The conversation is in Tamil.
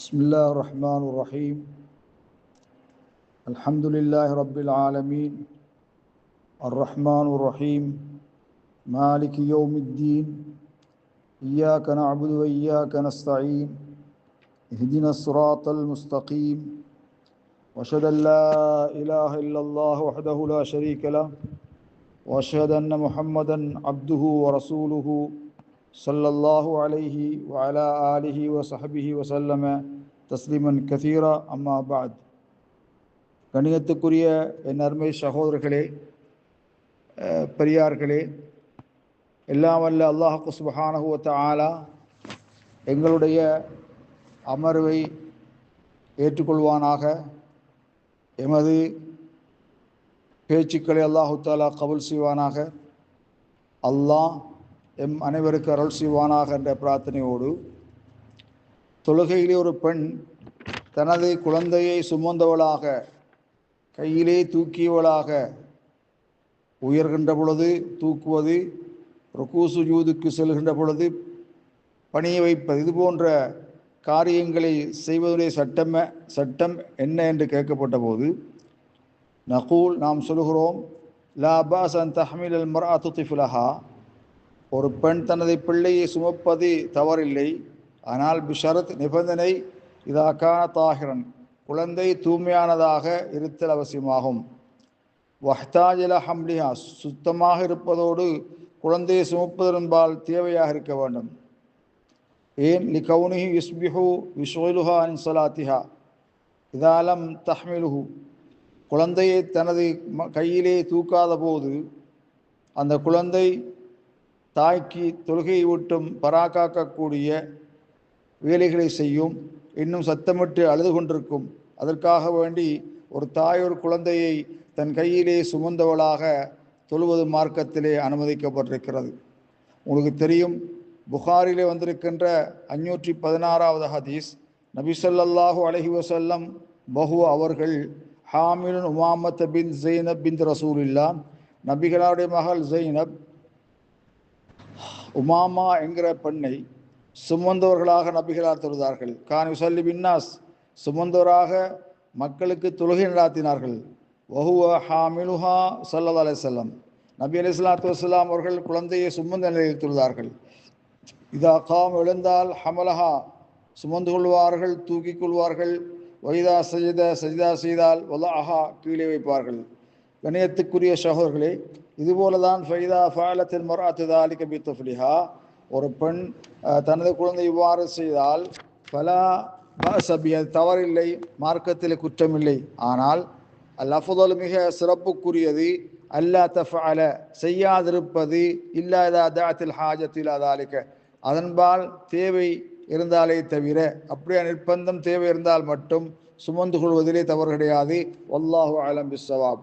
بسم الله الرحمن الرحيم. الحمد لله رب العالمين الرحمن الرحيم مالك يوم الدين إياك نعبد وإياك نستعين اهدنا الصراط المستقيم وأشهد أن لا إله إلا الله وحده لا شريك له وأشهد أن محمدا عبده ورسوله صلى الله عليه وعلى آله وصحبه وسلم تسليما كثيرا أما بعد. கணியத்துக்குரிய என் அருமை சகோதரர்களே, பெரியார்களே, எல்லாம் வல்ல அல்லாஹ் சுப்ஹானஹு வ தஆலா எங்களுடைய அமர்வை ஏற்றுக்கொள்வானாக. எமது பேச்சுக்களை அல்லாஹு தஆலா கபூல் செய்வானாக. அல்லாஹ் எம் அனைவருக்கு அருள் செய்வானாக என்ற பிரார்த்தனையோடு, தொழுகையிலே ஒரு பெண் தனது குழந்தையை சுமந்தவளாக, கையிலே தூக்கியவளாக உயர்கின்ற பொழுது தூக்குவது, ருக்கூ சுஜூதுக்கு செல்கின்ற பொழுது பணிய வைப்பது, இது போன்ற காரியங்களை செய்வதுடைய சட்டம் என்ன என்று கேட்கப்பட்ட போது, நகூல், நாம் சொல்கிறோம், லா பாஸ் அன் தஹ்மில் அல் மர்அத்து திஃப்லஹா, ஒரு பெண் தனது பிள்ளையை சுமப்பது தவறில்லை. ஆனால் பிஷரத், நிபந்தனை, இதா கான தாஹிரன், குழந்தை தூய்மையானதாக இருத்தல் அவசியமாகும். வஹ்தாஜல ஹம்லிஹா, சுத்தமாக இருப்பதோடு குழந்தையை சுமப்பதன்பால் தேவையாக இருக்க வேண்டும். ஏன்? லிகௌனிஹி யுஸ்பிஹு யுஷ்கிலுஹா அன் ஸலாத்திஹா இதாலம் தஹ்மிலுஹு, குழந்தையை தனது கையிலே தூக்காத போது அந்த குழந்தை தாய்க்கு தொழுகையை விட்டும் பராக்காக்கக்கூடிய வேலைகளை செய்யும், இன்னும் சத்தமிட்டு அழுது கொண்டிருக்கும். அதற்காக வேண்டி ஒரு தாய் ஒரு குழந்தையை தன் கையிலே சுமந்தவளாக தொழுவது மார்க்கத்திலே அனுமதிக்கப்பட்டிருக்கிறது. உங்களுக்கு தெரியும், புகாரிலே வந்திருக்கின்ற 516வது ஹதீஸ், நபி ஸல்லல்லாஹு அலைஹி வஸல்லம் பஹுவ அவர்கள் ஹாமிலுன் உமாமத் பின் ஸைனப் பின் ரசூலில்லா, நபிகளாருடைய மகள் ஸைனப் உமாமா என்கிற பெண்ணை சுமந்தவர்களாக நபிகளார் தொழுதார்கள். கான் யுஸல்லி பின்னாஸ், சுமந்தவராக மக்களுக்கு தொழுகை நடாத்தினார்கள். வஹுவ ஹாமிலுஹா ஸல்லல்லாஹு அலைஹி வஸல்லம், நபி அலைஹிஸ்ஸலாத்து வஸ்ஸலாம் அவர்கள் குழந்தையை சுமந்த நிலையில் தொழுதார்கள். இதா காம், எழுந்தால், ஹமலஹா, சுமந்து கொள்வார்கள், தூக்கிக் கொள்வார்கள். வைதா சஜித, சஜிதா செய்தால், வலஅஹா, கீழே வைப்பார்கள். கணியத்துக்குரிய சகோதரர்களே, இதுபோலதான் ஃபைதா ஃபஅலத்தில் மர்அத்து ذلك பித்ஃப்லிஹா, ஒரு பெண் தனது குழந்தை இவ்வாறு செய்தால், ஃபலா பஅஸ பிஹி, தவறில்லை, மார்க்கத்தில் குற்றமில்லை. ஆனால் அல் அஃதல், மிக சிறப்புக்குரியது, அல்லா தஃஅல, செய்யாதிருப்பது, இல்லா இதா தஅத்தில் ஹாஜத்து இலா ذلك, அதன்பால் தேவை இருந்தாலே தவிர, அப்படியே நிர்பந்தம் தேவை இருந்தால் மட்டும் சுமந்து கொள்வதிலே தவறு கிடையாது. வல்லாஹு அலம் பிஸ்ஸவாப்.